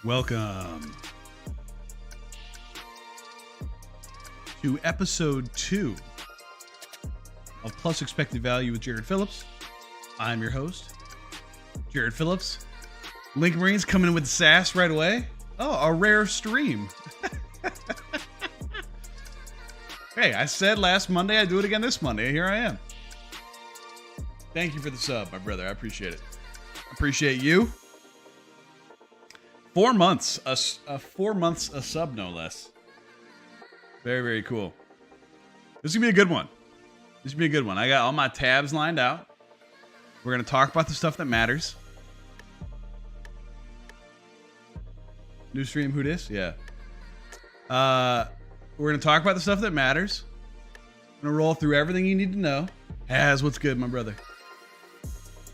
Welcome to episode 2 of Plus Expected Value with Jared Phillips. I'm your host, Jared Phillips. Link Marines coming in with sass right away. Oh, a rare stream. Hey, I said last Monday I'd do it again this Monday. Here I am. Thank you for the sub, my brother. I appreciate it. Appreciate you. 4 months, 4 months a sub, no less. Very, very cool. This is going to be a good one. This is going to be a good one. I got all my tabs lined out. We're going to talk about the stuff that matters. New stream, who dis? Yeah. We're going to talk about the stuff that matters. I'm going to roll through everything you need to know. As what's good, my brother.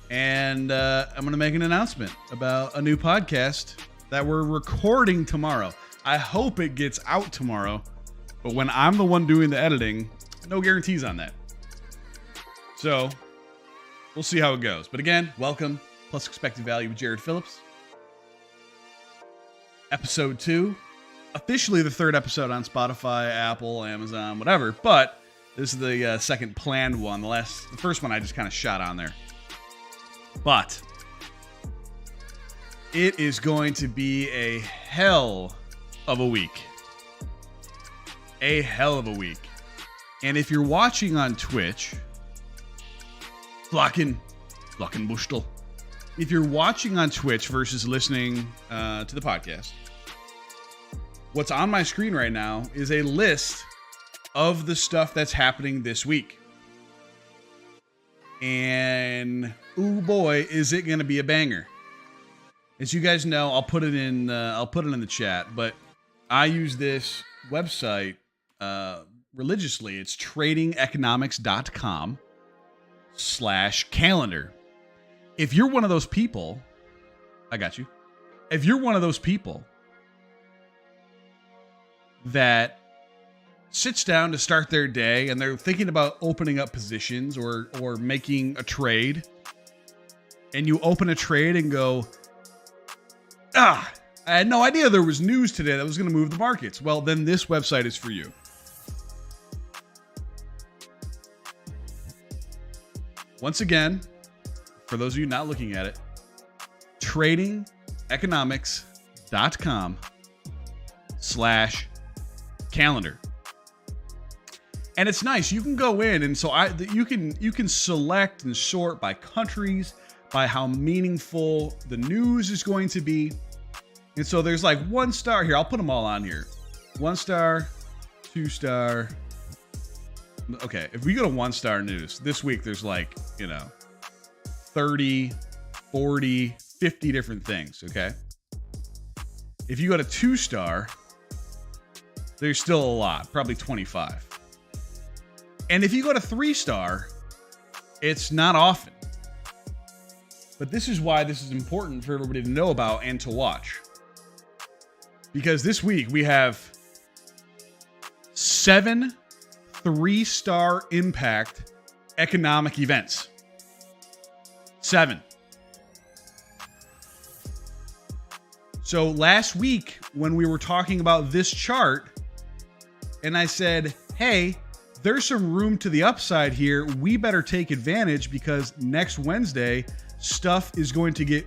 And I'm going to make an announcement about a new podcast that we're recording tomorrow. I hope it gets out tomorrow. But when I'm the one doing the editing, no guarantees on that. So, we'll see how it goes. But again, welcome. Plus Expected Value with Jared Phillips. Episode 2. Officially the third episode on Spotify, Apple, Amazon, whatever. But this is the second planned one. The first one I just kind of shot on there. But it is going to be a hell of a week. A hell of a week. And if you're watching on Twitch, Flocken Bushtel. If you're watching on Twitch versus listening to the podcast, what's on my screen right now is a list of the stuff that's happening this week. And, ooh boy, is it going to be a banger. As you guys know, I'll put it in the chat, but I use this website religiously. It's tradingeconomics.com/calendar. If you're one of those people, I got you. If you're one of those people that sits down to start their day and they're thinking about opening up positions or making a trade, and you open a trade and go, I had no idea there was news today that was going to move the markets. Well, then this website is for you. Once again, for those of you not looking at it, tradingeconomics.com/calendar. And it's nice. You can go in and you can select and sort by countries, by how meaningful the news is going to be. And so there's like 1 star here. I'll put them all on here. 1 star, 2 star. Okay, if we go to 1 star news, this week there's 30, 40, 50 different things, okay? If you go to 2 star, there's still a lot, probably 25. And if you go to 3 star, it's not often. But this is why this is important for everybody to know about and to watch. Because this week we have 7 3-star impact economic events. 7. So last week when we were talking about this chart and I said, hey, there's some room to the upside here. We better take advantage because next Wednesday stuff is going to get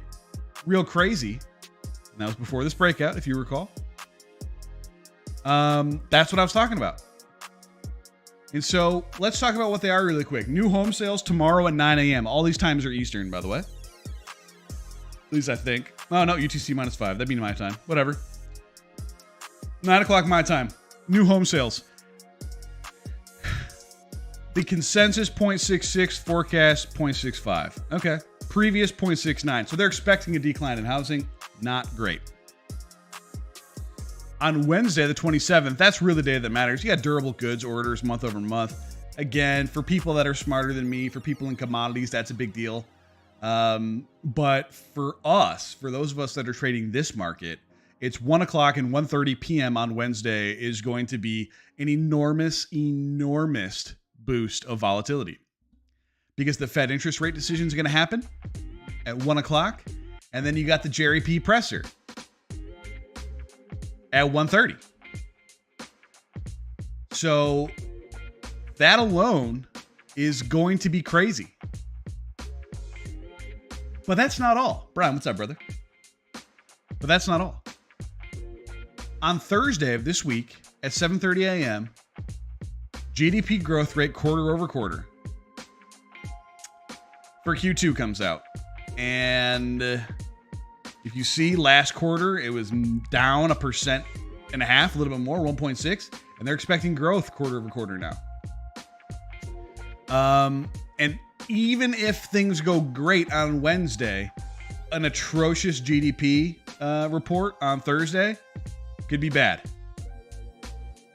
real crazy. And that was before this breakout, if you recall. That's what I was talking about. And so let's talk about what they are really quick. New home sales tomorrow at 9 a.m. All these times are Eastern, by the way. At least I think. Oh, no, UTC -5. That'd be my time. Whatever. 9 o'clock my time. New home sales. The consensus 0.66, forecast 0.65. Okay. Previous 0.69. So they're expecting a decline in housing. Not great. On Wednesday, the 27th, that's really the day that matters. You got durable goods orders month over month. Again, for people that are smarter than me, for people in commodities, that's a big deal. But for us, for those of us that are trading this market, it's 1 o'clock and 1:30 p.m. on Wednesday is going to be an enormous boost of volatility. Because the Fed interest rate decision is going to happen at 1 o'clock. And then you got the Jerry P. presser. at 130. So that alone is going to be crazy. But that's not all. Brian, what's up, brother? But that's not all. On Thursday of this week at 7:30 a.m., GDP growth rate quarter over quarter for Q2 comes out. And if you see last quarter, it was down 1.5%, a little bit more, 1.6, and they're expecting growth quarter over quarter now. And even if things go great on Wednesday, an atrocious GDP report on Thursday could be bad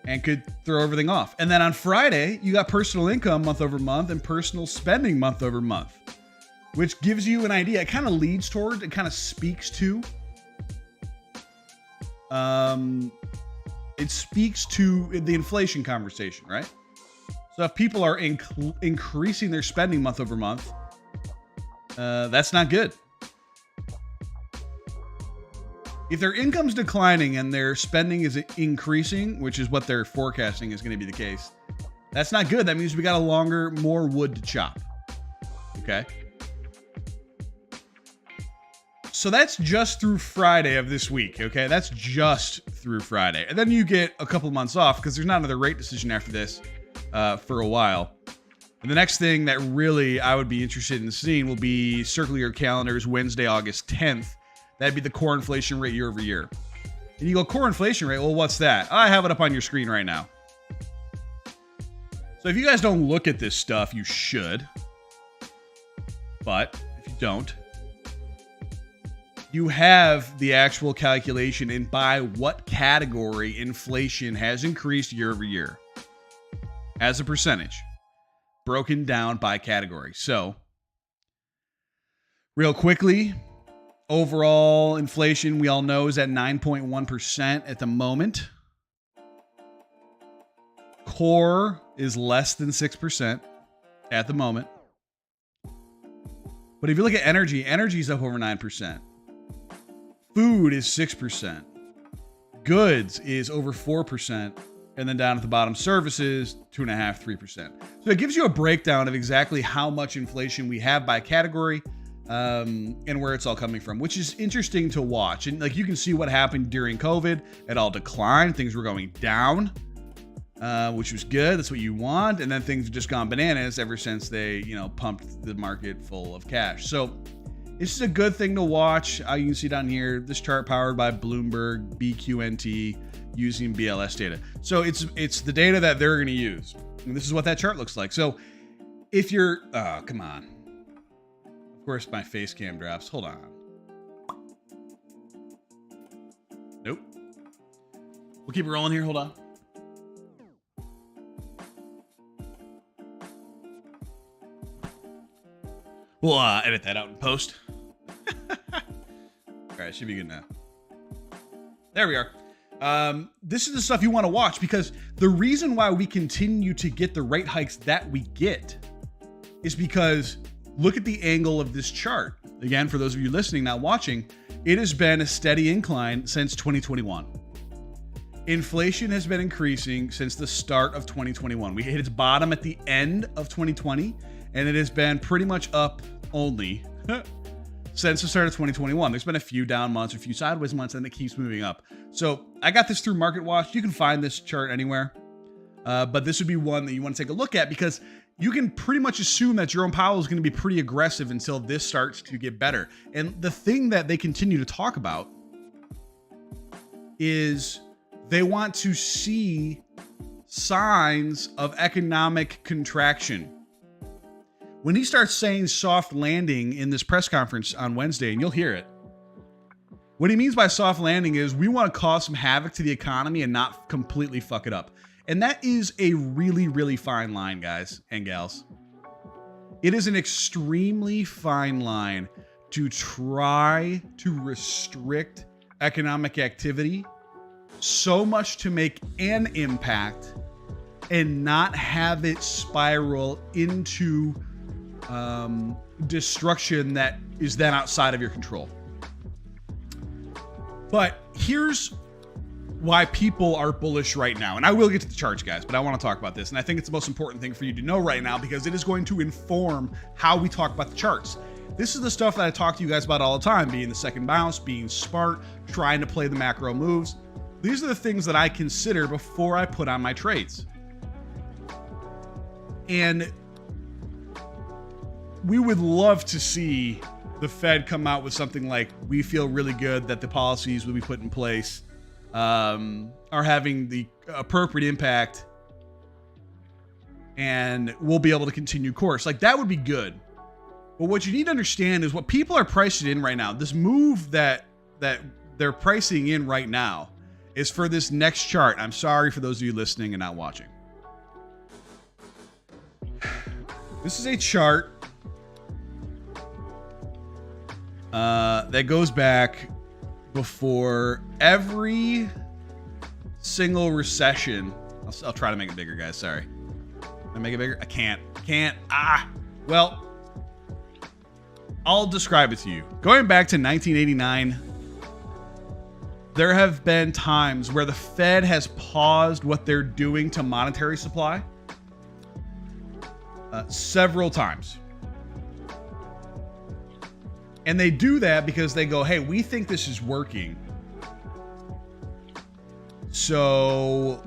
and could throw everything off. And then on Friday, you got personal income month over month and personal spending month over month, which gives you an idea. It kind of leads toward, it kind of speaks to, it speaks to the inflation conversation, right? So if people are increasing their spending month over month, that's not good. If their income's declining and their spending is increasing, which is what they're forecasting is going to be the case, that's not good. That means we got more wood to chop. Okay. So that's just through Friday of this week. Okay. That's just through Friday. And then you get a couple of months off because there's not another rate decision after this for a while. And the next thing that really I would be interested in seeing will be circle your calendars Wednesday, August 10th. That'd be the core inflation rate year over year. And you go, core inflation rate? Well, what's that? I have it up on your screen right now. So if you guys don't look at this stuff, you should. But if you don't, you have the actual calculation and by what category inflation has increased year over year as a percentage, broken down by category. So real quickly, overall inflation, we all know, is at 9.1% at the moment. Core is less than 6% at the moment. But if you look at energy, energy is up over 9%. Food is 6%. Goods is over 4%. And then down at the bottom, services, 2.5%, 3%. So it gives you a breakdown of exactly how much inflation we have by category. And where it's all coming from, which is interesting to watch. And like you can see what happened during COVID, it all declined. Things were going down, which was good. That's what you want. And then things have just gone bananas ever since they, pumped the market full of cash. So this is a good thing to watch. You can see down here, this chart powered by Bloomberg BQNT using BLS data. So it's the data that they're going to use. And this is what that chart looks like. So if you're, come on. Of course, my face cam drops. Hold on. Nope. We'll keep it rolling here. Hold on. We'll edit that out in post. All right, should be good now. There we are. This is the stuff you want to watch because the reason why we continue to get the rate hikes that we get is because look at the angle of this chart. Again, for those of you listening, not watching, it has been a steady incline since 2021. Inflation has been increasing since the start of 2021. We hit its bottom at the end of 2020, and it has been pretty much up only since the start of 2021. There's been a few down months, a few sideways months, and it keeps moving up. So I got this through Market Watch. You can find this chart anywhere, but this would be one that you want to take a look at because you can pretty much assume that Jerome Powell is going to be pretty aggressive until this starts to get better. And the thing that they continue to talk about is they want to see signs of economic contraction. When he starts saying soft landing in this press conference on Wednesday, and you'll hear it, what he means by soft landing is we want to cause some havoc to the economy and not completely fuck it up. And that is a really, really fine line, guys and gals. It is an extremely fine line to try to restrict economic activity so much to make an impact and not have it spiral into destruction that is then outside of your control. But here's why people are bullish right now. And I will get to the charts, guys, but I want to talk about this. And I think it's the most important thing for you to know right now because it is going to inform how we talk about the charts. This is the stuff that I talk to you guys about all the time, being the second bounce, being smart, trying to play the macro moves. These are the things that I consider before I put on my trades. And we would love to see the Fed come out with something like, we feel really good that the policies will be put in place are having the appropriate impact and we'll be able to continue course. Like, that would be good. But what you need to understand is what people are pricing in right now. This move that they're pricing in right now is for this next chart. I'm sorry for those of you listening and not watching. This is a chart that goes back before every single recession. I'll try to make it bigger, guys. Sorry. Can I make it bigger? I can't. Well, I'll describe it to you. Going back to 1989, there have been times where the Fed has paused what they're doing to monetary supply several times. And they do that because they go, hey, we think this is working, so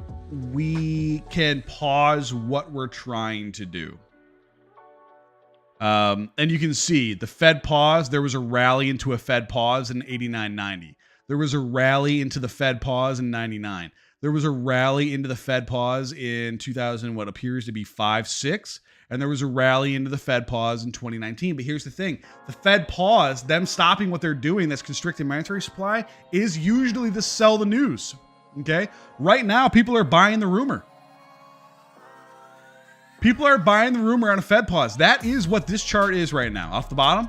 we can pause what we're trying to do. And you can see the Fed pause. There was a rally into a Fed pause in 89-90. There was a rally into the Fed pause in 99. There was a rally into the Fed pause in 2000, what appears to be 5-6. And there was a rally into the Fed pause in 2019. But here's the thing. The Fed pause, them stopping what they're doing that's constricting monetary supply, is usually to sell the news. Okay? Right now, people are buying the rumor. People are buying the rumor on a Fed pause. That is what this chart is right now. Off the bottom,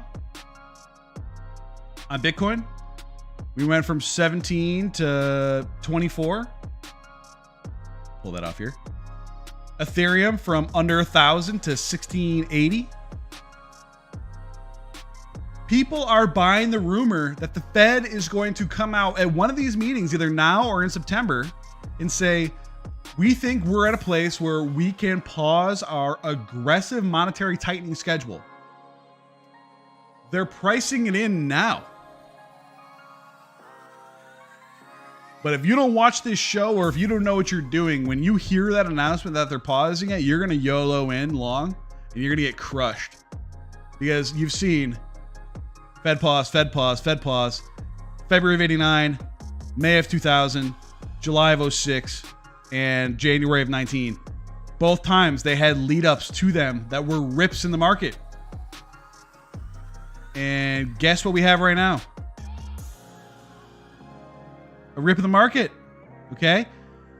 on Bitcoin, we went from 17 to 24. Pull that off here. Ethereum from under 1,000 to 1680. People are buying the rumor that the Fed is going to come out at one of these meetings, either now or in September, and say, we think we're at a place where we can pause our aggressive monetary tightening schedule. They're pricing it in now. But if you don't watch this show, or if you don't know what you're doing, when you hear that announcement that they're pausing it, you're going to YOLO in long and you're going to get crushed. Because you've seen Fed pause, Fed pause, Fed pause, February of 89, May of 2000, July of 06, and January of 19. Both times they had lead ups to them that were rips in the market. And guess what we have right now? A rip in the market. Okay?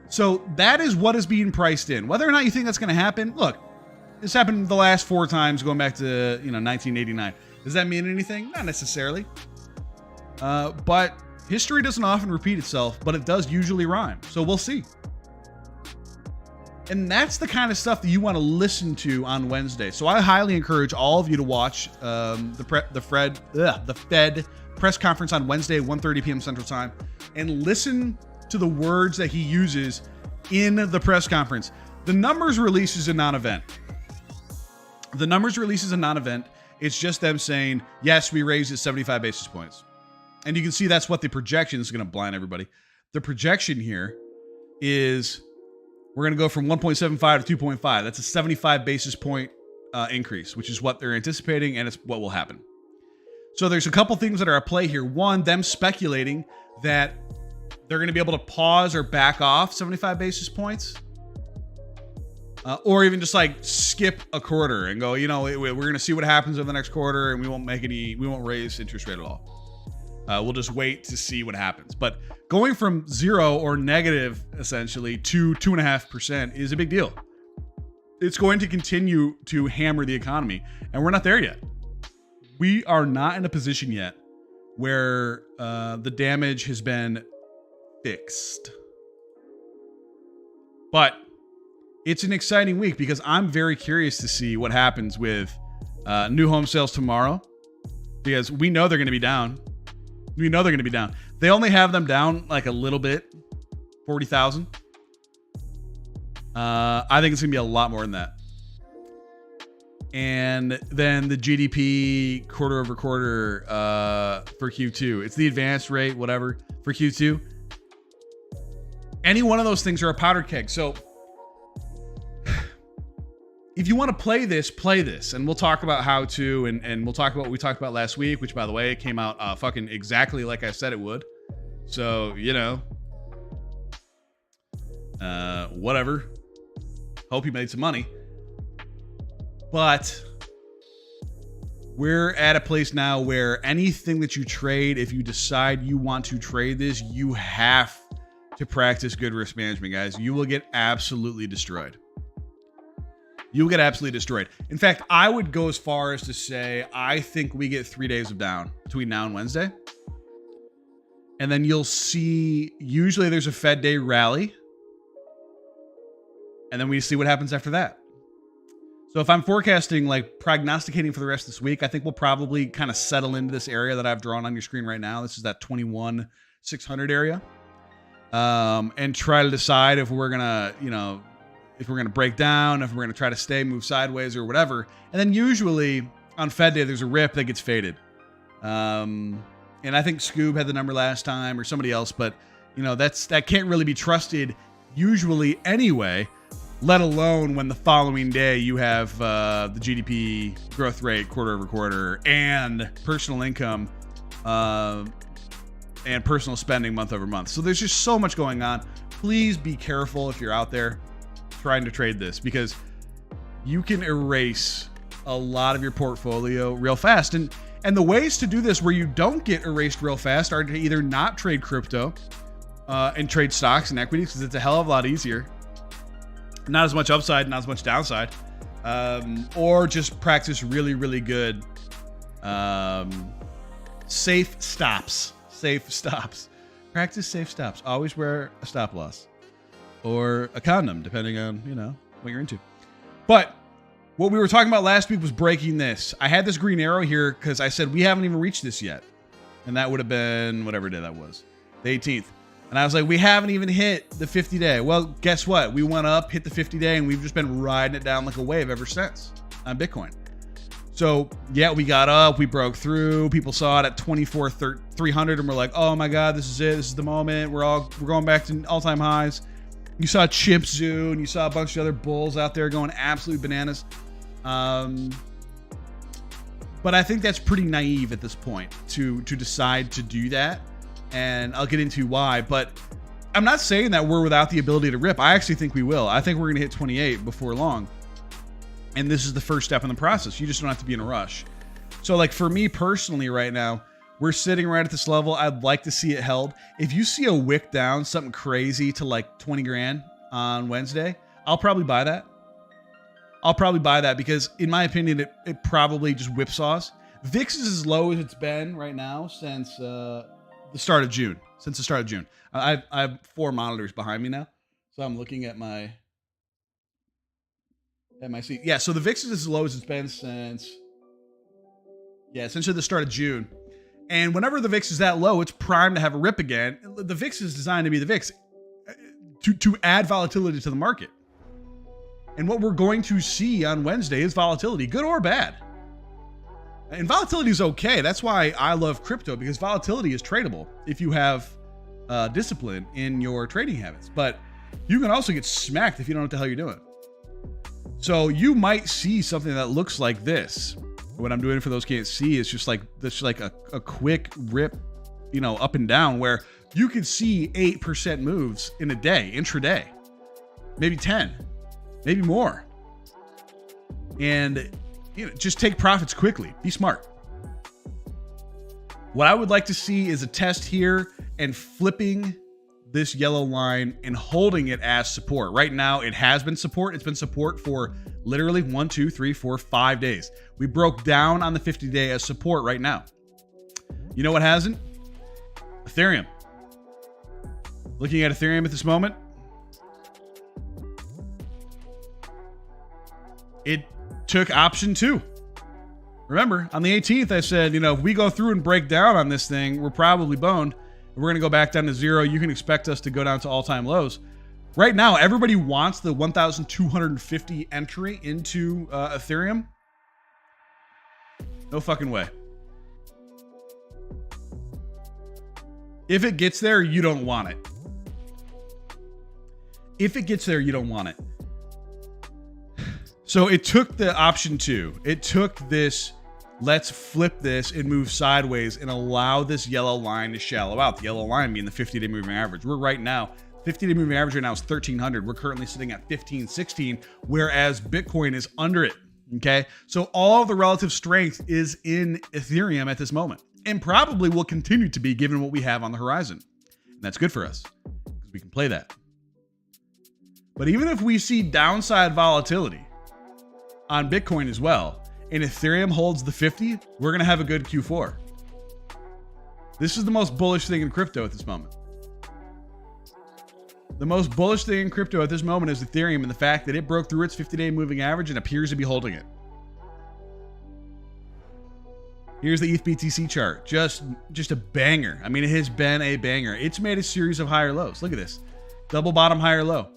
So that is what is being priced in. Whether or not you think that's going to happen, look, this happened the last 4 times going back to 1989. Does that mean anything? Not necessarily. But history doesn't often repeat itself, but it does usually rhyme. So we'll see. And that's the kind of stuff that you want to listen to on Wednesday. So I highly encourage all of you to watch the Fed press conference on Wednesday at 1:30 p.m. Central Time and listen to the words that he uses in the press conference. The numbers release is a non-event. It's just them saying, yes, we raised it 75 basis points. And you can see that's what the projection is going to blind everybody. The projection here is we're going to go from 1.75 to 2.5. That's a 75 basis point increase, which is what they're anticipating, and it's what will happen. So there's a couple things that are at play here. One, them speculating that they're going to be able to pause or back off 75 basis points. Or even just like skip a quarter and go, we're going to see what happens over the next quarter, and we won't raise interest rate at all. We'll just wait to see what happens. But going from 0 or negative essentially to 2.5% is a big deal. It's going to continue to hammer the economy, and we're not there yet. We are not in a position yet where the damage has been fixed. But it's an exciting week because I'm very curious to see what happens with new home sales tomorrow, because we know they're going to be down. They only have them down like a little bit 40,000. I think it's going to be a lot more than that. And then the GDP quarter over quarter for Q2. It's the advanced rate, whatever, for Q2. Any one of those things are a powder keg. So if you want to play this. And we'll talk about how to, and we'll talk about what we talked about last week, which, by the way, it came out fucking exactly like I said it would. So, you know, whatever. Hope you made some money. But we're at a place now where anything that you trade, if you decide you want to trade this, you have to practice good risk management, guys. You will get absolutely destroyed. You will get absolutely destroyed. In fact, I would go as far as to say, I think we get 3 days of down between now and Wednesday. And then you'll see, usually there's a Fed day rally. And then we see what happens after that. So if I'm forecasting, like prognosticating for the rest of this week, I think we'll probably kind of settle into this area that I've drawn on your screen right now. This is that 21,600 area. And try to decide if we're going to, you know, if we're going to break down, if we're going to try to stay, move sideways or whatever. And then usually on Fed day, there's a rip that gets faded. And I think Scoob had the number last time or somebody else, but you know, that can't really be trusted usually anyway, let alone when the following day you have the GDP growth rate quarter over quarter and personal income and personal spending month over month. So there's just so much going on. Please be careful if you're out there trying to trade this, because you can erase a lot of your portfolio real fast. And the ways to do this where you don't get erased real fast are to either not trade crypto and trade stocks and equities, because it's a hell of a lot easier. Not as much upside, not as much downside. Or just practice really, really good safe stops. Safe stops. Practice safe stops. Always wear a stop loss or a condom, depending on, you know, what you're into. But what we were talking about last week was breaking this. I had this green arrow here because I said we haven't even reached this yet. And that would have been whatever day that was, the 18th. And I was like, we haven't even hit the 50-day. Well, guess what? We went up, hit the 50-day, and we've just been riding it down like a wave ever since on Bitcoin. So, yeah, we got up, we broke through. People saw it at 24,300, and we're like, oh my God, this is it. This is the moment. We're going back to all-time highs. You saw Chimp Zoo, and you saw a bunch of other bulls out there going absolute bananas. But I think that's pretty naive at this point to decide to do that. And I'll get into why, but I'm not saying that we're without the ability to rip. I actually think we will. I think we're going to hit 28 before long. And this is the first step in the process. You just don't have to be in a rush. So like for me personally right now, we're sitting right at this level. I'd like to see it held. If you see a wick down, something crazy to like 20 grand on Wednesday, I'll probably buy that. I'll probably buy that because in my opinion, it probably just whipsaws. VIX is as low as it's been right now since the start of June. Since the start of June. I have 4 monitors behind me now. So I'm looking at my seat. Yeah, so the VIX is as low as it's been since essentially the start of June. And whenever the VIX is that low, it's primed to have a rip again. The VIX is designed to be the VIX to add volatility to the market. And what we're going to see on Wednesday is volatility, good or bad. And volatility is okay. That's why I love crypto, because volatility is tradable if you have discipline in your trading habits. But you can also get smacked if you don't know what the hell you're doing. So you might see something that looks like this. What I'm doing for those who can't see is just like a quick rip, you know, up and down, where you could see 8% moves in a day, intraday, maybe 10, maybe more. And you know, just take profits quickly. Be smart. What I would like to see is a test here and flipping this yellow line and holding it as support. Right now, it has been support. It's been support for literally 1, 2, 3, 4, 5 days. We broke down on the 50-day as support right now. You know what hasn't? Ethereum. Looking at Ethereum at this moment, it took option 2. Remember, on the 18th, I said, you know, if we go through and break down on this thing, we're probably boned. We're going to go back down to zero. You can expect us to go down to all-time lows. Right now, everybody wants the 1,250 entry into Ethereum. No fucking way. If it gets there, you don't want it. If it gets there, you don't want it. So it took the option 2. It took this, let's flip this and move sideways and allow this yellow line to shallow out. The yellow line being the 50-day moving average. We're right now, 50-day moving average right now is 1,300. We're currently sitting at 1,516, whereas Bitcoin is under it. Okay, so all of the relative strength is in Ethereum at this moment, and probably will continue to be given what we have on the horizon. And that's good for us because we can play that. But even if we see downside volatility on Bitcoin as well, and Ethereum holds the 50, we're going to have a good Q4. This is the most bullish thing in crypto at this moment. The most bullish thing in crypto at this moment is Ethereum and the fact that it broke through its 50-day moving average and appears to be holding it. Here's the ETH BTC chart. Just a banger. I mean, it has been a banger. It's made a series of higher lows. Look at this. Double bottom, higher low.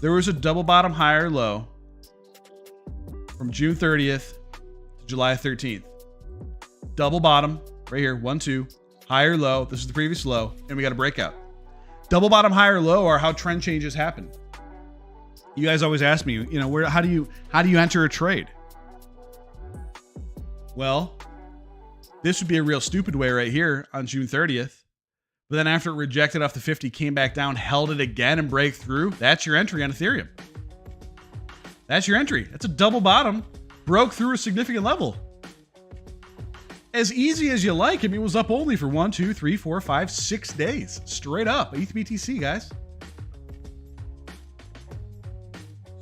There was a double bottom, higher low from June 30th to July 13th. Double bottom, right here, 1, 2, higher low. This is the previous low, and we got a breakout. Double bottom, higher low are how trend changes happen. You guys always ask me, you know, how do you enter a trade? Well, this would be a real stupid way right here on June 30th. But then after it rejected off the 50, came back down, held it again and break through. That's your entry on Ethereum. That's your entry. That's a double bottom, broke through a significant level. As easy as you like. I mean, it was up only for 1, 2, 3, 4, 5, 6 days. Straight up. ETH BTC, guys.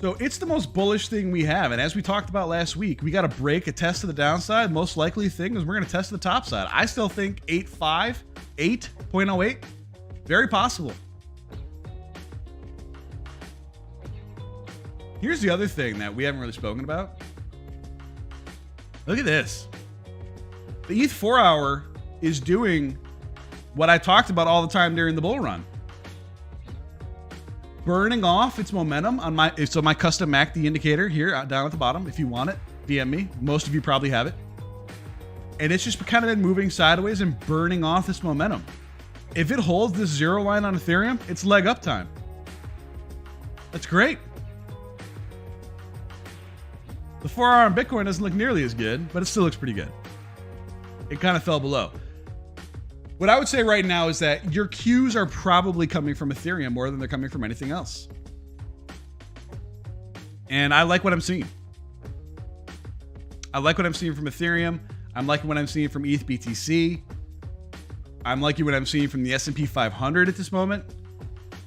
So it's the most bullish thing we have. And as we talked about last week, we got to break a test to the downside. Most likely thing is we're going to test the top side. I still think 8.08. Very possible. Here's the other thing that we haven't really spoken about. Look at this. The ETH 4-hour is doing what I talked about all the time during the bull run. Burning off its momentum on my custom MACD indicator here down at the bottom. If you want it, DM me. Most of you probably have it. And it's just kind of been moving sideways and burning off this momentum. If it holds this zero line on Ethereum, it's leg up time. That's great. The 4-hour on Bitcoin doesn't look nearly as good, but it still looks pretty good. It kind of fell below. What I would say right now is that your cues are probably coming from Ethereum more than they're coming from anything else. And I like what I'm seeing. I like what I'm seeing from Ethereum. I'm liking what I'm seeing from ETH BTC. I'm liking what I'm seeing from the S&P 500 at this moment.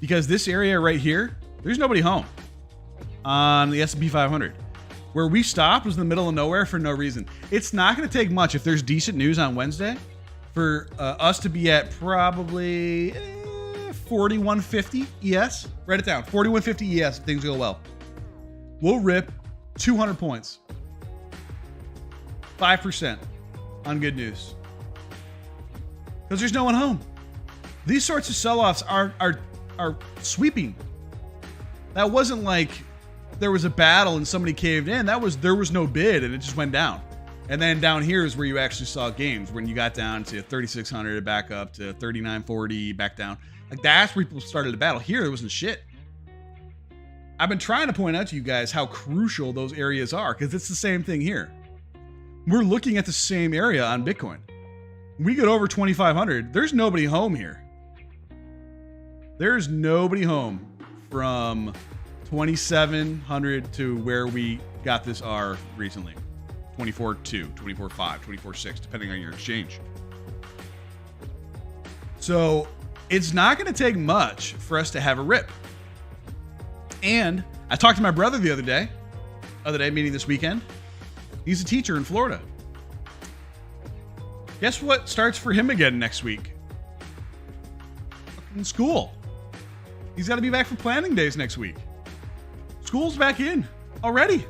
Because this area right here, there's nobody home on the S&P 500. Where we stopped was in the middle of nowhere for no reason. It's not going to take much if there's decent news on Wednesday for us to be at probably 4150 ES. Write it down. 4150 ES if things go well. We'll rip 200 points. 5% on good news. Because there's no one home. These sorts of sell-offs are sweeping. That wasn't like there was a battle and somebody caved in. There was no bid and it just went down. And then down here is where you actually saw games, when you got down to 3,600 back up to 3,940 back down. Like that's where people started to battle. Here there wasn't shit. I've been trying to point out to you guys how crucial those areas are, because it's the same thing here. We're looking at the same area on Bitcoin. We get over 2,500. There's nobody home here. There's nobody home from 2,700 to where we got this R recently. 24.2, 24.5, 24.6, depending on your exchange. So it's not going to take much for us to have a rip. And I talked to my brother the other day, meaning this weekend. He's a teacher in Florida. Guess what starts for him again next week? Fucking school. He's got to be back for planning days next week. School's back in already.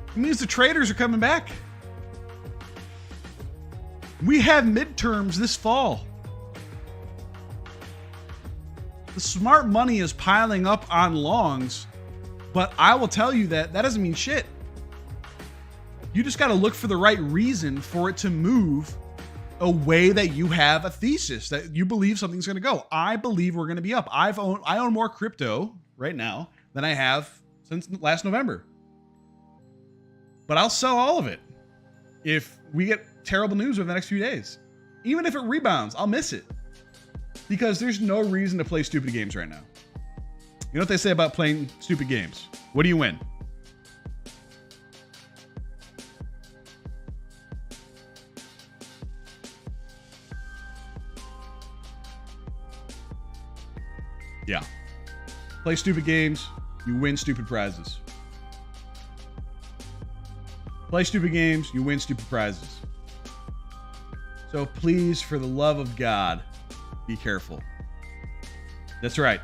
It means the traders are coming back. We have midterms this fall. The smart money is piling up on longs, but I will tell you that doesn't mean shit. You just got to look for the right reason for it to move a way that you have a thesis that you believe something's going to go. I believe we're going to be up. I own more crypto right now than I have since last November. But I'll sell all of it if we get terrible news over the next few days. Even if it rebounds, I'll miss it. Because there's no reason to play stupid games right now. You know what they say about playing stupid games? What do you win? Yeah. Play stupid games, you win stupid prizes. Play stupid games, you win stupid prizes. So please, for the love of God, be careful. That's right.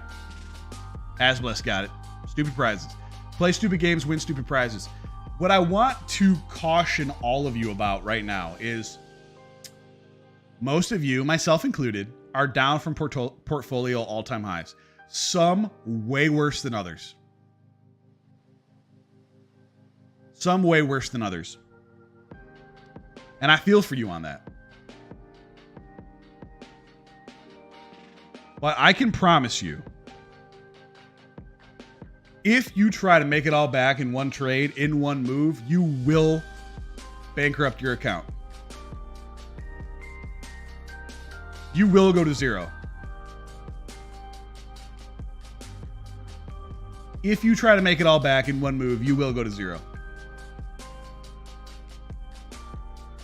Asbless got it. Stupid prizes. Play stupid games, win stupid prizes. What I want to caution all of you about right now is most of you, myself included, are down from portfolio all-time highs. Some way worse than others. Some way worse than others. And I feel for you on that. But I can promise you, if you try to make it all back in one trade, in one move, you will bankrupt your account. You will go to zero. If you try to make it all back in one move, you will go to zero.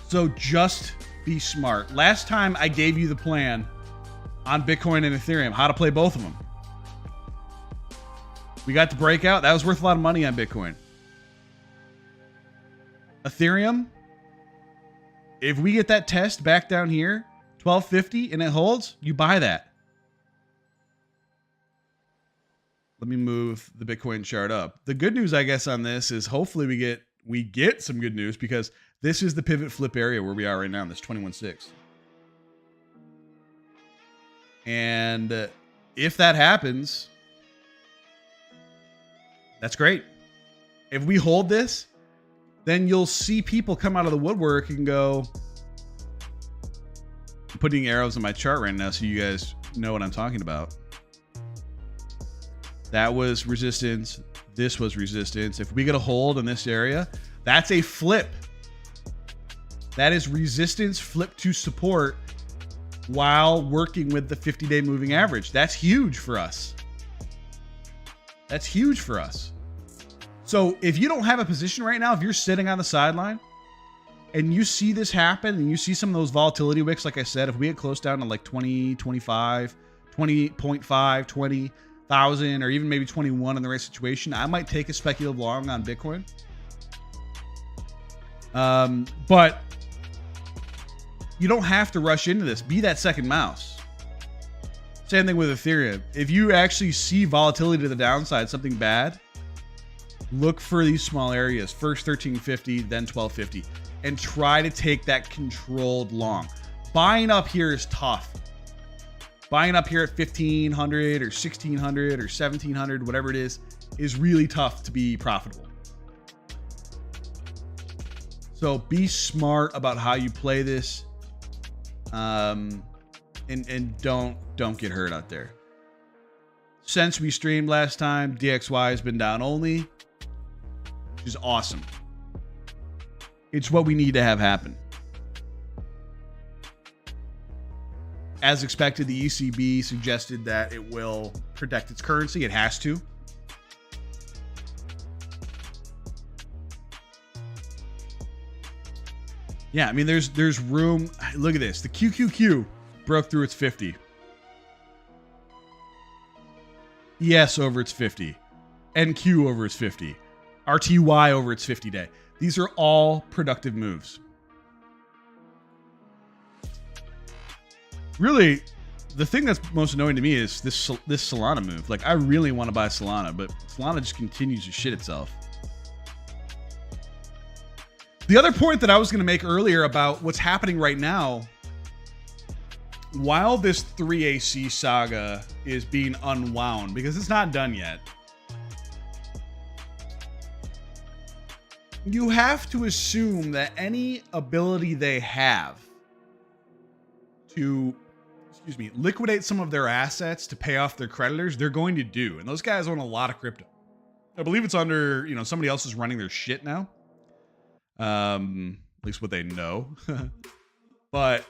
So just be smart. Last time I gave you the plan on Bitcoin and Ethereum, how to play both of them. We got the breakout. That was worth a lot of money on Bitcoin. Ethereum, if we get that test back down here, 1250, and it holds, you buy that. Let me move the Bitcoin chart up. The good news, I guess, on this is hopefully we get some good news, because this is the pivot flip area where we are right now in this 21.6. And if that happens, that's great. If we hold this, then you'll see people come out of the woodwork and go, I'm putting arrows in my chart right now so you guys know what I'm talking about. That was resistance. This was resistance. If we get a hold in this area, that's a flip. That is resistance flip to support while working with the 50-day moving average. That's huge for us. That's huge for us. So if you don't have a position right now, if you're sitting on the sideline and you see this happen and you see some of those volatility wicks, like I said, if we get close down to like 20, 25, 20.5, 20,000, or even maybe 21 in the right situation, I might take a speculative long on Bitcoin. But you don't have to rush into this. Be that second mouse. Same thing with Ethereum. If you actually see volatility to the downside, something bad, look for these small areas. First 1350, then 1250, and try to take that controlled long. Buying up here is tough. Buying up here at 1500 or 1600 or 1700, whatever it is really tough to be profitable. So be smart about how you play this. And don't get hurt out there. Since we streamed last time, DXY has been down only, which is awesome. It's what we need to have happen. As expected, the ECB suggested that it will protect its currency. It has to. Yeah, I mean, there's room. Look at this. The QQQ broke through its 50. ES over its 50. NQ over its 50. RTY over its 50-day. These are all productive moves. Really, the thing that's most annoying to me is this Solana move. Like, I really want to buy Solana, but Solana just continues to shit itself. The other point that I was going to make earlier about what's happening right now, while this 3AC saga is being unwound, because it's not done yet, you have to assume that any ability they have to, liquidate some of their assets to pay off their creditors, they're going to do. And those guys own a lot of crypto. I believe it's under, somebody else is running their shit now. At least what they know. But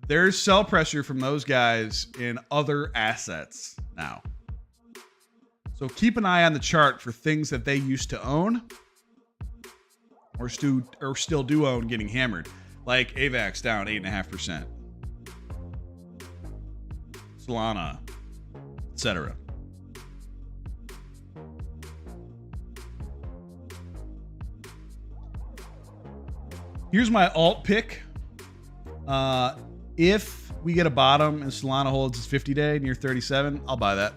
there's sell pressure from those guys in other assets now. So keep an eye on the chart for things that they used to own or still do own getting hammered. Like AVAX down 8.5%. Solana, etc. Here's my alt pick. If we get a bottom and Solana holds its 50-day near 37, I'll buy that.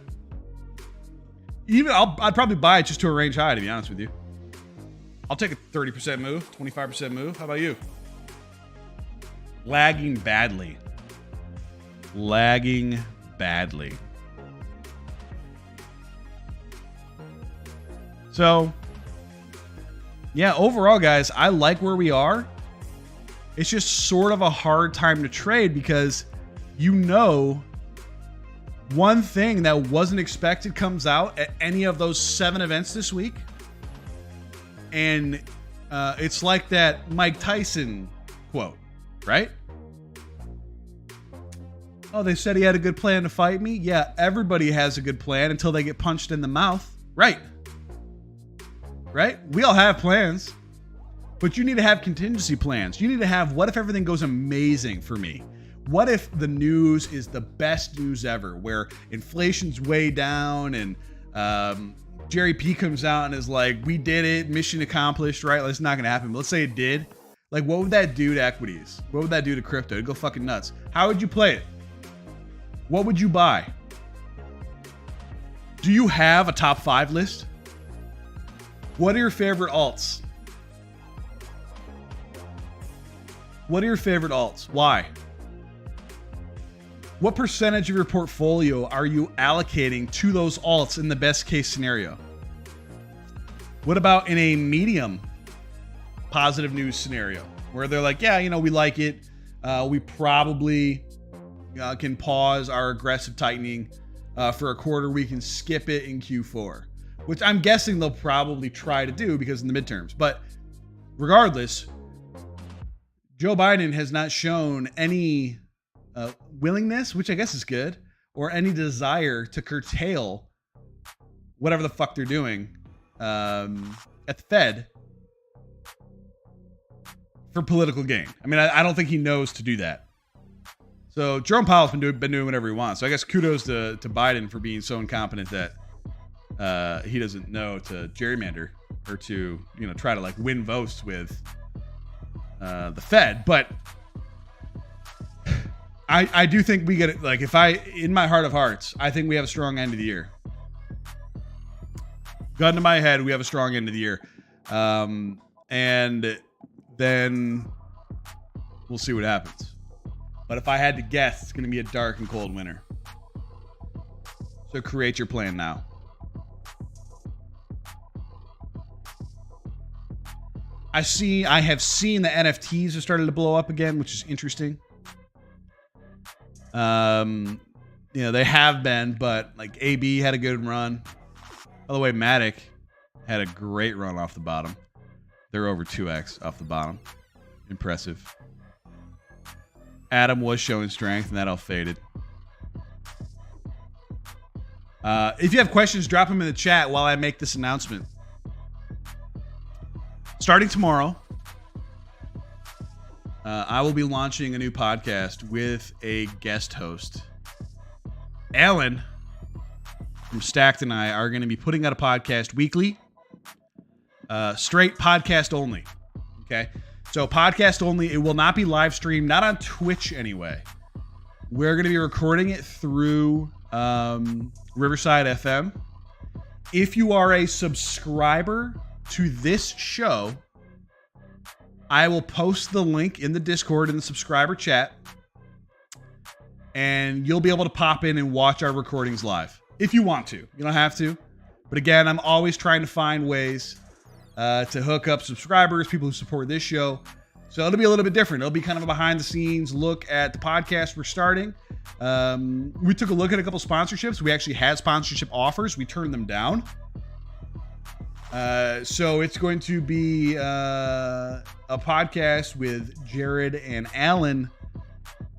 I'd probably buy it just to a range high, to be honest with you. I'll take a 30% move, 25% move. How about you? Lagging badly. So, yeah, overall, guys, I like where we are. It's just sort of a hard time to trade because one thing that wasn't expected comes out at any of those 7 events this week. And it's like that Mike Tyson quote, right? Oh, they said he had a good plan to fight me. Yeah, everybody has a good plan until they get punched in the mouth. Right? We all have plans. But you need to have contingency plans. You need to have, what if everything goes amazing for me? What if the news is the best news ever, where inflation's way down and Jerry P comes out and is like, we did it, mission accomplished, right? That's not going to happen. But let's say it did. Like, what would that do to equities? What would that do to crypto? It'd go fucking nuts. How would you play it? What would you buy? Do you have a top 5 list? What are your favorite alts? Why? What percentage of your portfolio are you allocating to those alts in the best case scenario? What about in a medium positive news scenario where they're like, yeah, we like it. We probably can pause our aggressive tightening for a quarter. We can skip it in Q4, which I'm guessing they'll probably try to do because in the midterms. But regardless, Joe Biden has not shown any willingness, which I guess is good, or any desire to curtail whatever the fuck they're doing at the Fed for political gain. I mean, I don't think he knows to do that. So Jerome Powell's been doing whatever he wants. So I guess kudos to Biden for being so incompetent that he doesn't know to gerrymander or to try to win votes with the Fed. But I do think we get it. In my heart of hearts, I think we have a strong end of the year. Gun to my head, we have a strong end of the year. And then we'll see what happens. But if I had to guess, it's going to be a dark and cold winter. So create your plan now. I have seen the NFTs have started to blow up again, which is interesting. They have been, but AB had a good run. By the way, Matic had a great run off the bottom. They're over 2x off the bottom. Impressive. Adam was showing strength, and that all faded. If you have questions, drop them in the chat while I make this announcement. Starting tomorrow, I will be launching a new podcast with a guest host. Alan from Stacked and I are going to be putting out a podcast weekly. Straight podcast only. Okay? So podcast only. It will not be live streamed, not on Twitch anyway. We're going to be recording it through Riverside FM. If you are a subscriber to this show I will post the link in the Discord in the subscriber chat, and you'll be able to pop in and watch our recordings live if you want to. You don't have to. But again, I'm always trying to find ways to hook up subscribers, people who support this show. So it'll be a little bit different. It'll be kind of a behind the scenes look at the podcast we're starting. We took a look at a couple sponsorships. We actually had sponsorship offers. We turned them down. So it's going to be a podcast with Jared and Alan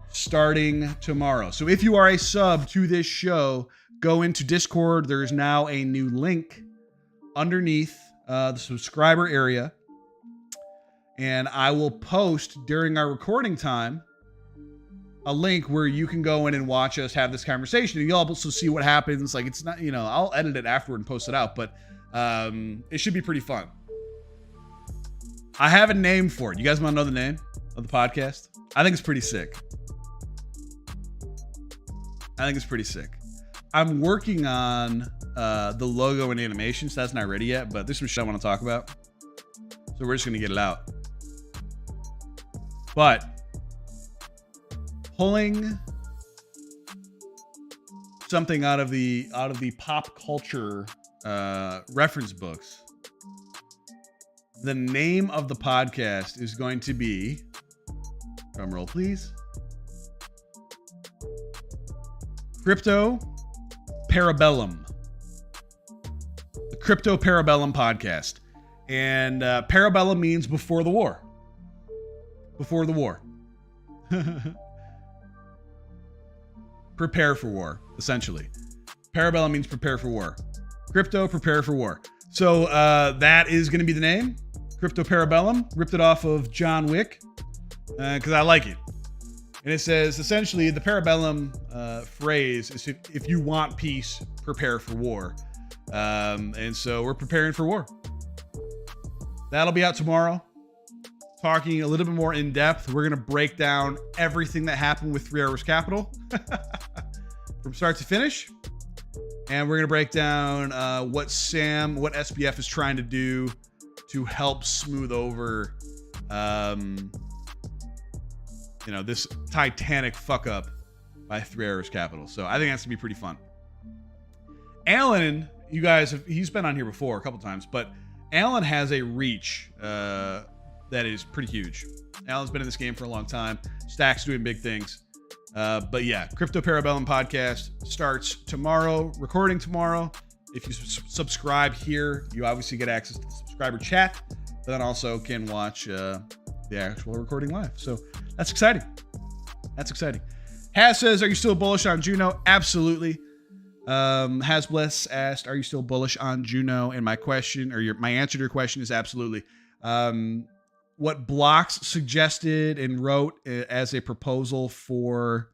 starting tomorrow. So if you are a sub to this show, go into Discord. There's now a new link underneath the subscriber area. And I will post during our recording time a link where you can go in and watch us have this conversation. And you'll also see what happens. Like, it's not, I'll edit it afterward and post it out, but it should be pretty fun. I have a name for it. You guys want to know the name of the podcast? I think it's pretty sick. I'm working on the logo and animation, so that's not ready yet, but there's some shit I want to talk about. So we're just going to get it out. But pulling something out of the pop culture reference books, the name of the podcast is going to be, drum roll please, Crypto Parabellum. The Crypto Parabellum podcast. And Parabellum means before the war. Before the war. Prepare for war, essentially. Parabellum means prepare for war. Crypto, prepare for war. So that is going to be the name. Crypto Parabellum. Ripped it off of John Wick because I like it. And it says, essentially, the Parabellum phrase is if you want peace, prepare for war. And so we're preparing for war. That'll be out tomorrow. Talking a little bit more in depth. We're going to break down everything that happened with 3 Hours Capital from start to finish. And we're going to break down what SBF is trying to do to help smooth over, this Titanic fuck up by 3 Hours Capital. So I think that's going to be pretty fun. Alan, you guys, he's been on here before a couple times, but Alan has a reach that is pretty huge. Alan's been in this game for a long time. Stack's doing big things. But yeah, Crypto Parabellum podcast starts tomorrow, recording tomorrow. If you subscribe here, you obviously get access to the subscriber chat, but then also can watch the actual recording live. So that's exciting. Haz says, are you still bullish on Juno? Absolutely. Hasbless asked, are you still bullish on Juno? And my answer to your question is absolutely. What Blocks suggested and wrote as a proposal for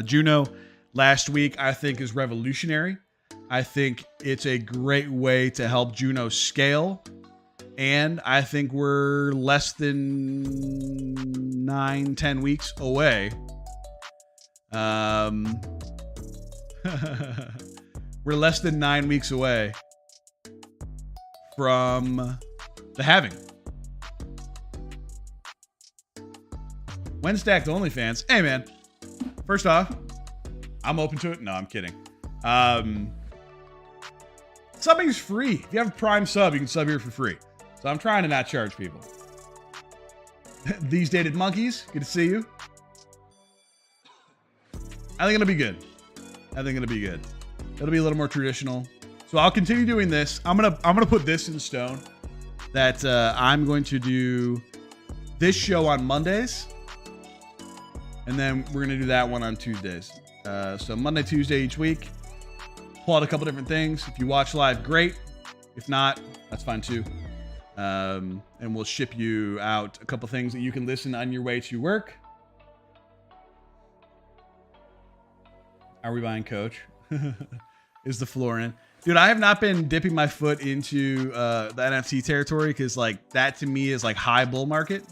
Juno last week, I think is revolutionary. I think it's a great way to help Juno scale. And I think we're less than 9-10 weeks away. We're less than 9 weeks away from the halving. When stacked OnlyFans. Hey man, first off, I'm open to it. No, I'm kidding. Subbing's free. If you have a Prime sub, you can sub here for free. So I'm trying to not charge people. These Dated Monkeys, good to see you. I think it'll be good. It'll be a little more traditional. So I'll continue doing this. I'm gonna put this in stone that I'm going to do this show on Mondays, and then we're gonna do that one on Tuesdays. So Monday, Tuesday each week. Pull out a couple different things. If you watch live, great. If not, that's fine too. And we'll ship you out a couple things that you can listen on your way to work. Are we buying Coach? Is the floor in? Dude, I have not been dipping my foot into the NFT territory because like that to me is like high bull market.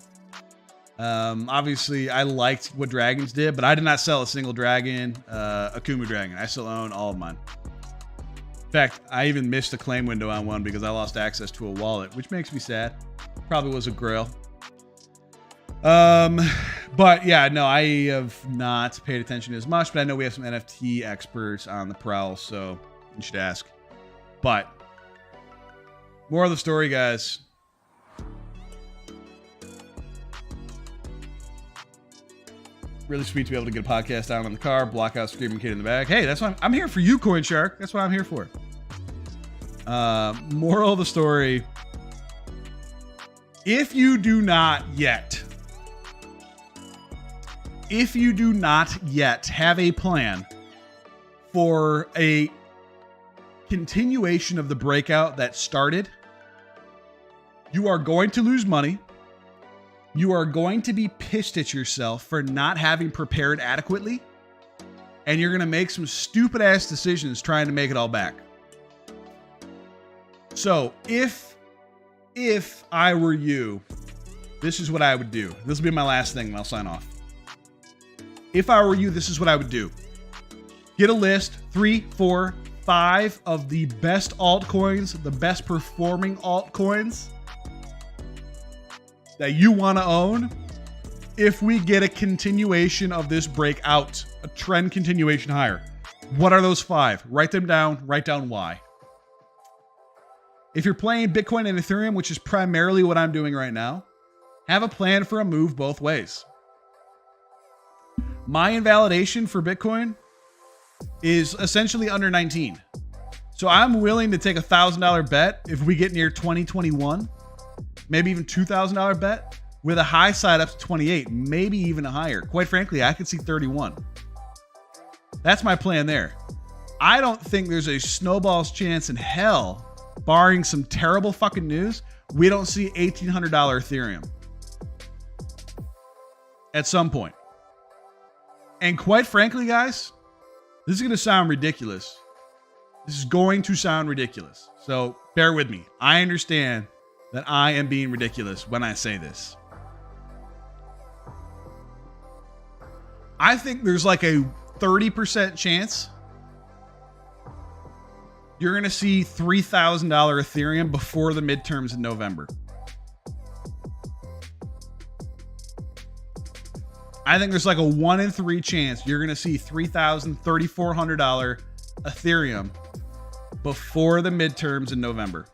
Obviously, I liked what Dragons did, but I did not sell a single dragon, Akumu dragon. I still own all of mine. In fact, I even missed a claim window on one because I lost access to a wallet, which makes me sad. Probably was a grail. But yeah, no, I have not paid attention as much, but I know we have some NFT experts on the prowl, so you should ask. But more of the story, guys. Really sweet to be able to get a podcast out on the car, block out Screaming Kid in the back. Hey, that's what I'm here for you, Coin Shark. That's what I'm here for. Moral of the story. If you do not yet have a plan for a continuation of the breakout that started, you are going to lose money. You are going to be pissed at yourself for not having prepared adequately. And you're going to make some stupid ass decisions trying to make it all back. So if I were you, this is what I would do. This will be my last thing and I'll sign off. If I were you, this is what I would do. Get a list, 3, 4, 5 of the best altcoins, the best performing altcoins that you want to own. If we get a continuation of this breakout, a trend continuation higher, what are those 5? Write them down. Write down why. If you're playing Bitcoin and Ethereum, which is primarily what I'm doing right now, have a plan for a move both ways. My invalidation for Bitcoin is essentially under 19. So I'm willing to take a $1,000 bet if we get near 2021, maybe even $2,000 bet with a high side up to 28, maybe even higher. Quite frankly, I could see 31. That's my plan there. I don't think there's a snowball's chance in hell, barring some terrible fucking news, we don't see $1,800 Ethereum at some point. And quite frankly, guys, this is going to sound ridiculous. This is going to sound ridiculous. So bear with me. I understand that I am being ridiculous when I say this. I think there's like a 30% chance you're going to see $3,000 Ethereum before the midterms in November. I think there's like a 1 in 3 chance you're going to see $3,000, $3,400 Ethereum before the midterms in November.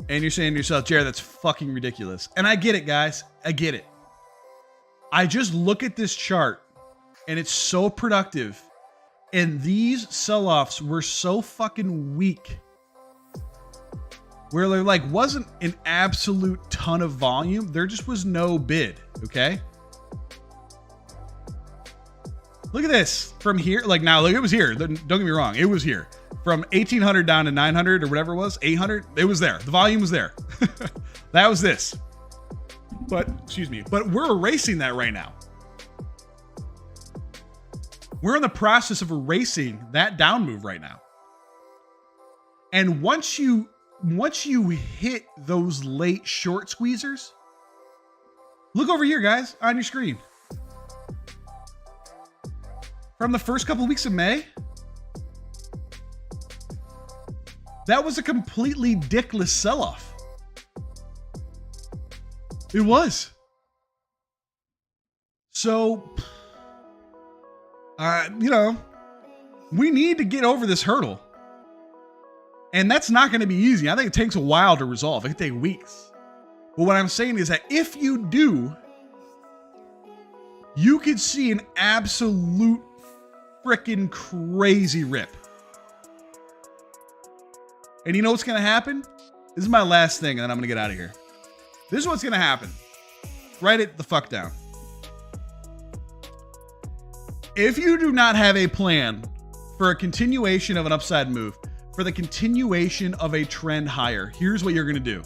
And you're saying to yourself, Jared, that's fucking ridiculous. And I get it, guys. I get it. I just look at this chart and it's so productive. And these sell-offs were so fucking weak, where there like wasn't an absolute ton of volume. There just was no bid. Okay. Look at this from here. Like now, look, it was here. Don't get me wrong. It was here from 1,800 down to 900 or whatever it was, 800. It was there. The volume was there. That was this. But excuse me, but we're erasing that right now. We're in the process of erasing that down move right now. And once you hit those late short squeezers, look over here, guys, on your screen. From the first couple of weeks of May, that was a completely dickless sell-off. It was. So, we need to get over this hurdle. And that's not going to be easy. I think it takes a while to resolve. It could take weeks. But what I'm saying is that if you do, you could see an absolute freaking crazy rip. And you know what's going to happen? This is my last thing, and then I'm going to get out of here. This is what's going to happen. Write it the fuck down. If you do not have a plan for a continuation of an upside move, for the continuation of a trend higher, here's what you're going to do.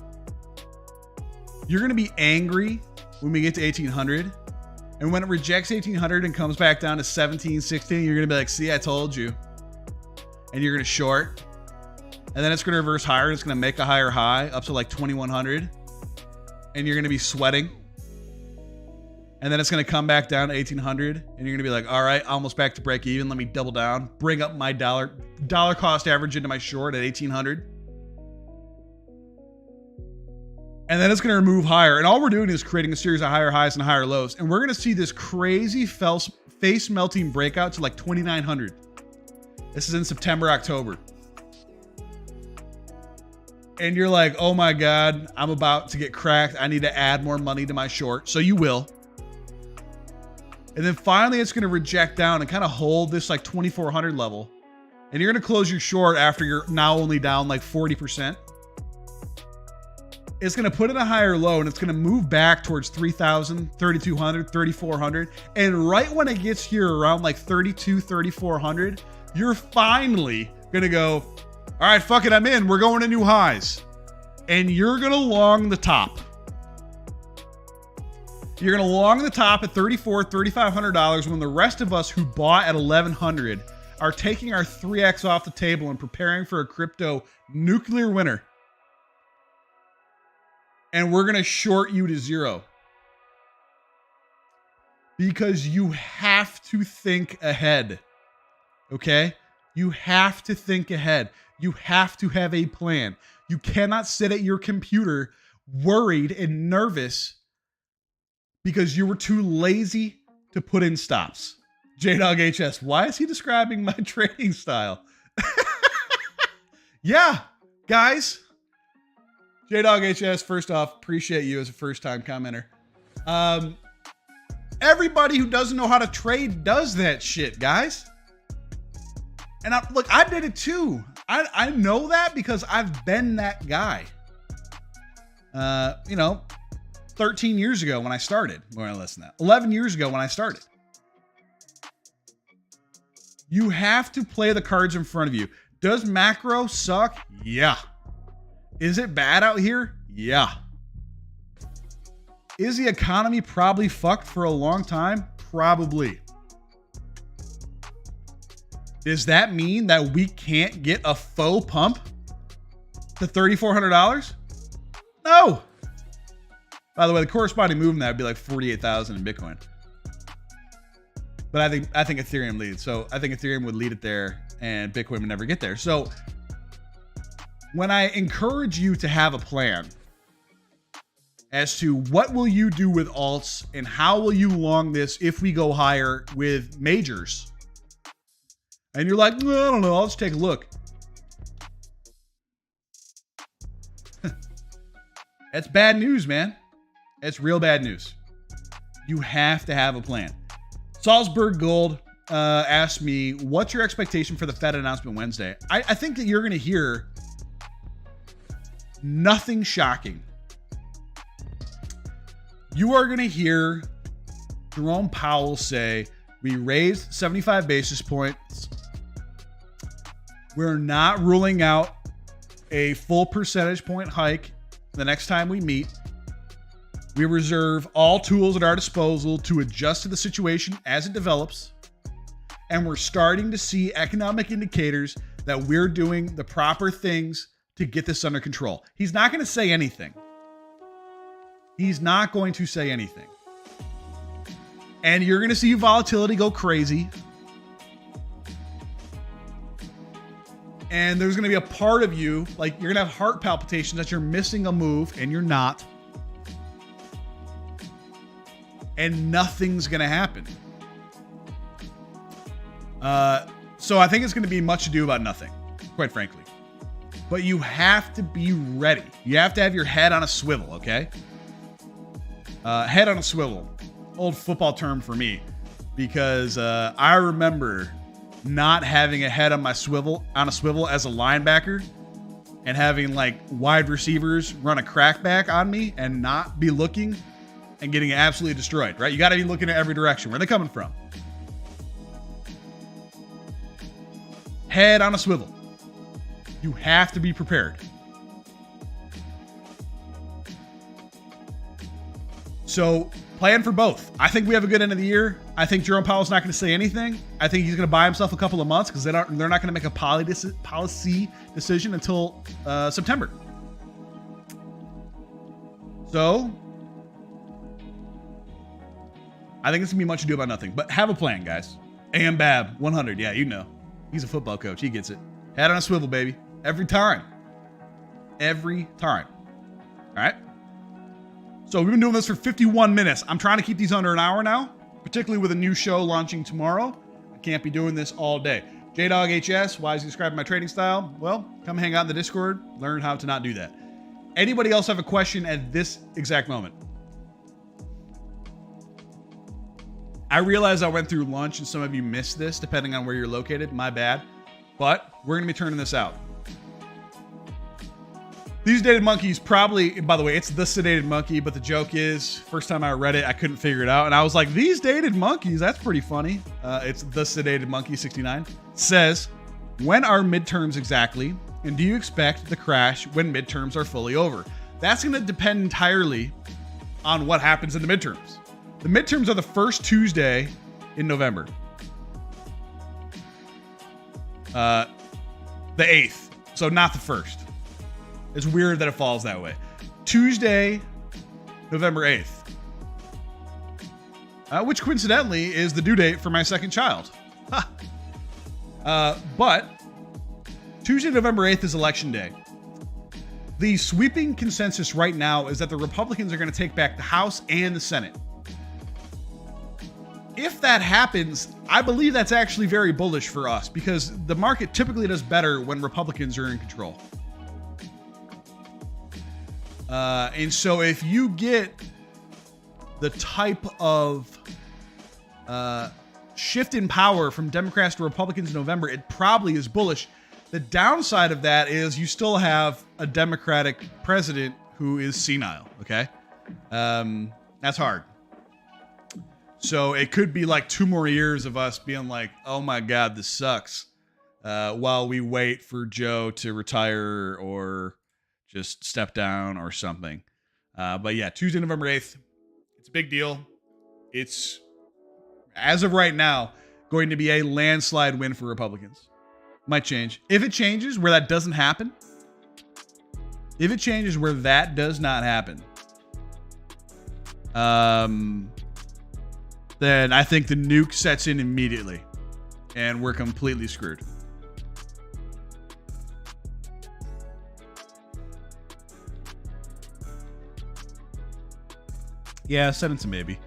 You're going to be angry when we get to 1,800. And when it rejects 1,800 and comes back down to 17, 16, you're going to be like, see, I told you. And you're going to short. And then it's going to reverse higher. It's going to make a higher high up to like 2,100. And you're going to be sweating. And then it's going to come back down to 1800, and you're going to be like, all right, almost back to break even. Let me double down, bring up my dollar cost average into my short at 1800. And then it's going to move higher. And all we're doing is creating a series of higher highs and higher lows. And we're going to see this crazy face melting breakout to like 2,900. This is in September, October. And you're like, oh my God, I'm about to get cracked. I need to add more money to my short. So you will. And then finally it's going to reject down and kind of hold this like 2,400 level. And you're going to close your short after you're now only down like 40%. It's going to put in a higher low and it's going to move back towards 3,000, 3,200, 3,400. And right when it gets here around like 32, 3,400, you're finally going to go, all right, fuck it, I'm in. We're going to new highs. And you're going to long the top. You're going to long the top at $3,400, $3,500 when the rest of us who bought at 1,100 are taking our 3X off the table and preparing for a crypto nuclear winter. And we're going to short you to zero. Because you have to think ahead. Okay? You have to think ahead. You have to have a plan. You cannot sit at your computer worried and nervous because you were too lazy to put in stops. JDogHS, why is he describing my trading style? Yeah, guys. JDogHS, first off, appreciate you as a first-time commenter. Everybody who doesn't know how to trade does that shit, guys. And look, I did it too. I know that because I've been that guy. 13 years ago when I started. More or less than that. 11 years ago when I started. You have to play the cards in front of you. Does macro suck? Yeah. Is it bad out here? Yeah. Is the economy probably fucked for a long time? Probably. Does that mean that we can't get a faux pump to $3,400? No. By the way, the corresponding move in that would be like 48,000 in Bitcoin. But I think Ethereum leads. So I think Ethereum would lead it there and Bitcoin would never get there. So when I encourage you to have a plan as to what will you do with alts and how will you long this if we go higher with majors, and you're like, no, I don't know, I'll just take a look. That's bad news, man. That's real bad news. You have to have a plan. Salzburg Gold asked me, what's your expectation for the Fed announcement Wednesday? I think that you're going to hear nothing shocking. You are going to hear Jerome Powell say, we raised 75 basis points. We're not ruling out a full percentage point hike the next time we meet. We reserve all tools at our disposal to adjust to the situation as it develops. And we're starting to see economic indicators that we're doing the proper things to get this under control. He's not going to say anything. He's not going to say anything. And you're going to see volatility go crazy. And there's going to be a part of you, like you're going to have heart palpitations that you're missing a move and you're not. And nothing's going to happen. So I think it's going to be much ado about nothing, quite frankly. But you have to be ready. You have to have your head on a swivel, okay? Head on a swivel. Old football term for me. Because I remember not having a head on a swivel as a linebacker and having like wide receivers run a crackback on me and not be looking and getting absolutely destroyed, right? You got to be looking at every direction. Where are they coming from? Head on a swivel. You have to be prepared. So plan for both. I think we have a good end of the year. I think Jerome Powell's not going to say anything. I think he's going to buy himself a couple of months because they're not going to make a policy decision until September. So I think it's going to be much ado about nothing. But have a plan, guys. AM Bab, 100. Yeah, you know. He's a football coach. He gets it. Head on a swivel, baby. Every time. Every time. All right? So we've been doing this for 51 minutes. I'm trying to keep these under an hour now, particularly with a new show launching tomorrow. I can't be doing this all day. JDogHS, why is he describing my trading style? Well, come hang out in the Discord, learn how to not do that. Anybody else have a question at this exact moment? I realize I went through lunch and some of you missed this, depending on where you're located. My bad. But we're going to be turning this out. These Sedated Monkeys probably, by the way, it's the Sedated Monkey, but the joke is, first time I read it, I couldn't figure it out. And I was like, These Sedated Monkeys, that's pretty funny. It's the Sedated Monkey 69. Says, when are midterms exactly? And do you expect the crash when midterms are fully over? That's going to depend entirely on what happens in the midterms. The midterms are the first Tuesday in November. The 8th. So not the 1st. It's weird that it falls that way. Tuesday, November 8th. Which coincidentally is the due date for my second child. But Tuesday, November 8th is election day. The sweeping consensus right now is that the Republicans are going to take back the House and the Senate. If that happens, I believe that's actually very bullish for us because the market typically does better when Republicans are in control. And so if you get the type of shift in power from Democrats to Republicans in November, it probably is bullish. The downside of that is you still have a Democratic president who is senile, okay? That's hard. So it could be like 2 more years of us being like, oh my God, this sucks, while we wait for Joe to retire or just step down or something. But yeah, Tuesday, November 8th, it's a big deal. It's, as of right now, going to be a landslide win for Republicans. Might change. If it changes where that doesn't happen, if it changes where that does not happen, then I think the nuke sets in immediately and we're completely screwed. Yeah, send it to maybe.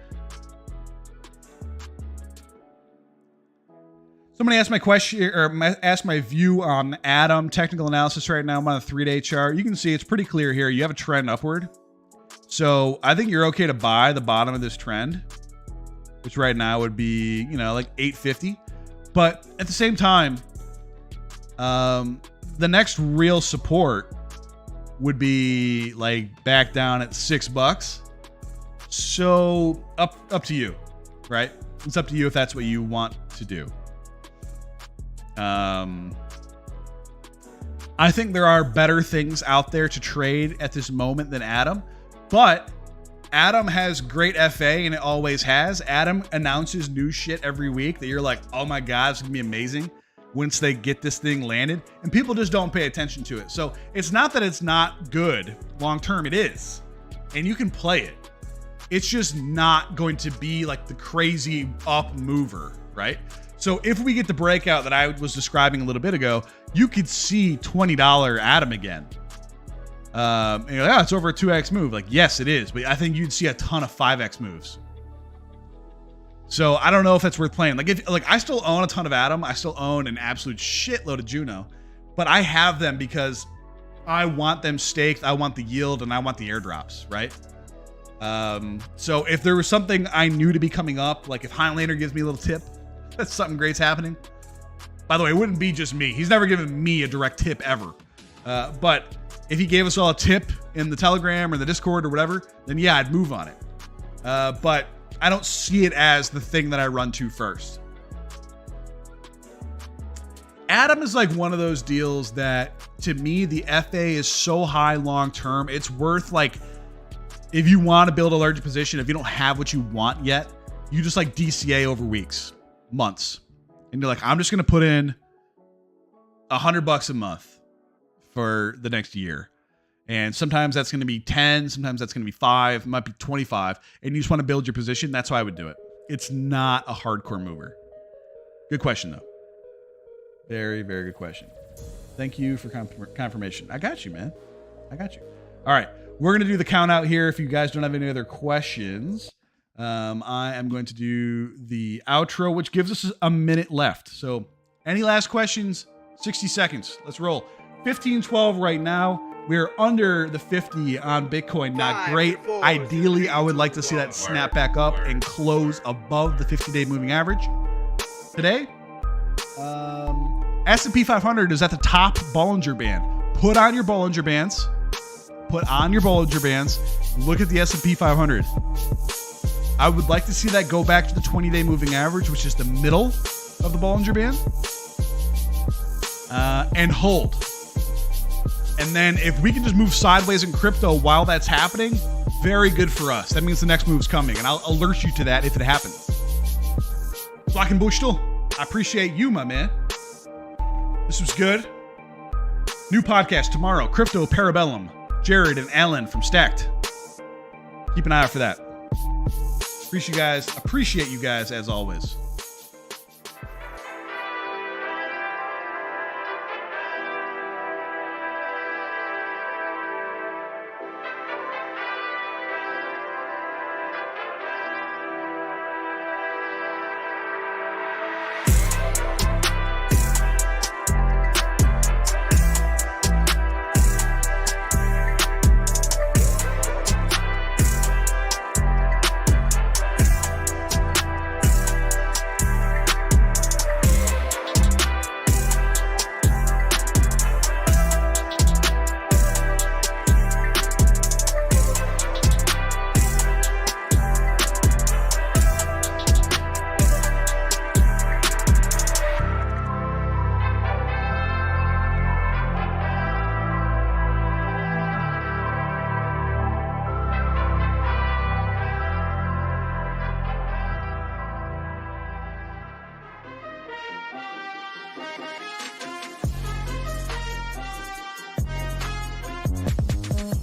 Somebody asked my question or asked my view on Atom technical analysis right now. I'm on a 3-day chart. You can see it's pretty clear here. You have a trend upward. So I think you're okay to buy the bottom of this trend, which right now would be, like 850. But at the same time, the next real support would be like back down at $6. So up to you, right? It's up to you if that's what you want to do. I think there are better things out there to trade at this moment than Atom, but Atom has great FA and it always has. Atom announces new shit every week that you're like, oh my God, it's gonna be amazing once they get this thing landed, and people just don't pay attention to it. So it's not that it's not good long term, it is, and you can play it. It's just not going to be like the crazy up mover, right? So if we get the breakout that I was describing a little bit ago, you could see $20 Atom again. And you're like, it's over a 2x move. Like, yes, it is. But I think you'd see a ton of 5x moves. So I don't know if that's worth playing. Like I still own a ton of Atom. I still own an absolute shitload of Juno. But I have them because I want them staked. I want the yield and I want the airdrops, right? So if there was something I knew to be coming up, like if Highlander gives me a little tip, that's something great's happening. By the way, it wouldn't be just me. He's never given me a direct tip ever. But if he gave us all a tip in the Telegram or the Discord or whatever, then yeah, I'd move on it. But I don't see it as the thing that I run to first. Atom is like one of those deals that, to me, the FA is so high long term. It's worth, like, if you want to build a larger position, if you don't have what you want yet, you just like DCA over weeks, months. And you're like, I'm just going to put in $100 a month for the next year. And sometimes that's going to be 10, sometimes that's going to be 5, it might be 25. And you just want to build your position. That's how I would do it. it's not a hardcore mover. Good question, though. Very, very good question. Thank you for confirmation. I got you, man. I got you. All right. We're going to do the count out here. If you guys don't have any other questions, I am going to do the outro, which gives us a minute left. So any last questions? 60 seconds. Let's roll. 1512 right now. We're under the 50 on Bitcoin. Not great. Ideally, I would like to see that snap back up and close above the 50-day moving average. Today, S&P 500 is at the top Bollinger Band. Put on your Bollinger Bands. Put on your Bollinger Bands. Look at the S&P 500. I would like to see that go back to the 20-day moving average, which is the middle of the Bollinger Band, and hold. And then if we can just move sideways in crypto while that's happening, very good for us. That means the next move's coming, and I'll alert you to that if it happens. Black and Bushtel, I appreciate you, my man. This was good. New podcast tomorrow, Crypto Parabellum. Jared and Alan from Stacked. Keep an eye out for that. Appreciate you guys as always.